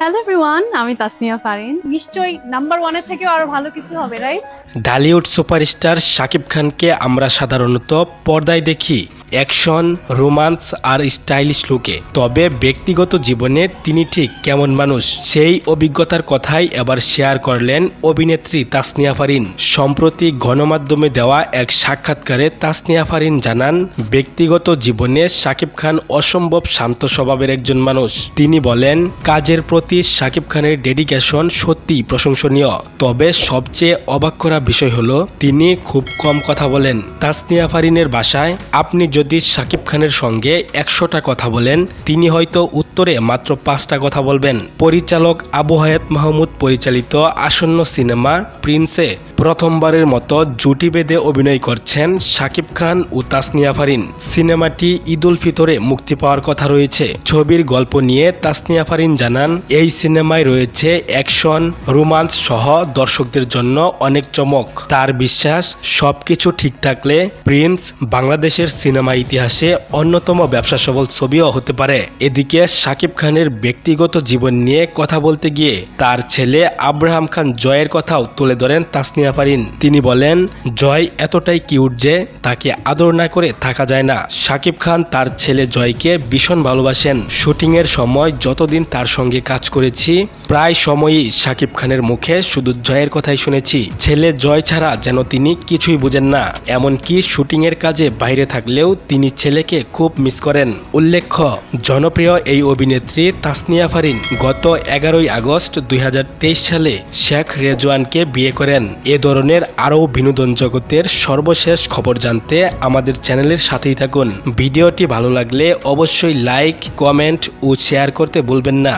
Hello everyone, আমি তাসনিয়া ফারিন। নিশ্চয়ই number ওয়ানের থেকেও আরো ভালো কিছু হবে, রাইট? ঢালিউড সুপারস্টার শাকিব খানকে আমরা সাধারণত পর্দায় দেখি অ্যাকশন, রোমান্স আর স্টাইলিশ লুকে। তবে ব্যক্তিগত জীবনে তিনি ঠিক কেমন মানুষ, সেই অভিজ্ঞতার কথাই এবার শেয়ার করলেন অভিনেত্রী তাসনিয়া ফারিন। সম্প্রতি গণমাধ্যমে দেওয়া এক সাক্ষাৎকারে তাসনিয়া ফারিন জানান, ব্যক্তিগত জীবনে শাকিব খান অসম্ভব শান্ত স্বভাবের একজন মানুষ। তিনি বলেন, কাজের প্রতি শাকিব খানের ডেডিকেশন সত্যিই প্রশংসনীয়। তবে সবচেয়ে অবাক করা বিষয় হলো তিনি খুব কম কথা বলেন। তাসনিয়া ফারিনের ভাষায়, আপনি যদি শাকিব খানের সঙ্গে 100টা কথা বলেন, তিনি হয়তো উত্তরে মাত্র 5টা কথা বলবেন। পরিচালক আবু হায়াত মাহমুদ পরিচালিত আসন্ন সিনেমা প্রিন্সে প্রথমবারের মতো জুটি বেঁধে অভিনয় করছেন শাকিব খান ও তাসনিয়া ফারিন। সিনেমাটি ঈদুল ফিতরে মুক্তি পাওয়ার কথা রয়েছে। ছবির গল্প নিয়ে তাসনিয়া ফারিন জানান, এই সিনেমায় রয়েছে অ্যাকশন, রোমান্স সহ দর্শকদের জন্য অনেক চমক। তার বিশ্বাস, সবকিছু ঠিক থাকলে প্রিন্স বাংলাদেশের সিনেমা ইতিহাসে অন্যতম ব্যবসা সফল ছবিও হতে পারে। এদিকে শাকিব খানের ব্যক্তিগত জীবন নিয়ে কথা বলতে গিয়ে তার ছেলে আব্রাহাম খান জয়ের কথাও তুলে ধরেন তাসনিয়া ফারিন। তিনি বলেন, জয় এতটাই কিউট যে তাকে আদর না করে থাকা যায় না। শাকিব খান তার ছেলে জয়কে ভীষণ ভালোবাসেন। শুটিংয়ের সময় যতদিন তার সঙ্গে কাজ করেছি, প্রায় সময়ই শাকিব খানের মুখে শুধু জয়ের কথাই শুনেছি। ছেলে জয় ছাড়া যেন তিনি কিছুই বুঝেন না। এমনকি শুটিংয়ের কাজে বাইরে থাকলেও তিনি ছেলেকে খুব মিস করেন। উল্লেখ্য, জনপ্রিয় এই অভিনেত্রী তাসনিয়া ফারিন গত 11ই আগস্ট 2023 সালে শেখ রেজওয়ানকে বিয়ে করেন। এ ধরনের আরও বিনোদন জগতের সর্বশেষ খবর জানতে আমাদের চ্যানেলের সাথেই থাকুন। ভিডিওটি ভালো লাগলে অবশ্যই লাইক, কমেন্ট ও শেয়ার করতে ভুলবেন না।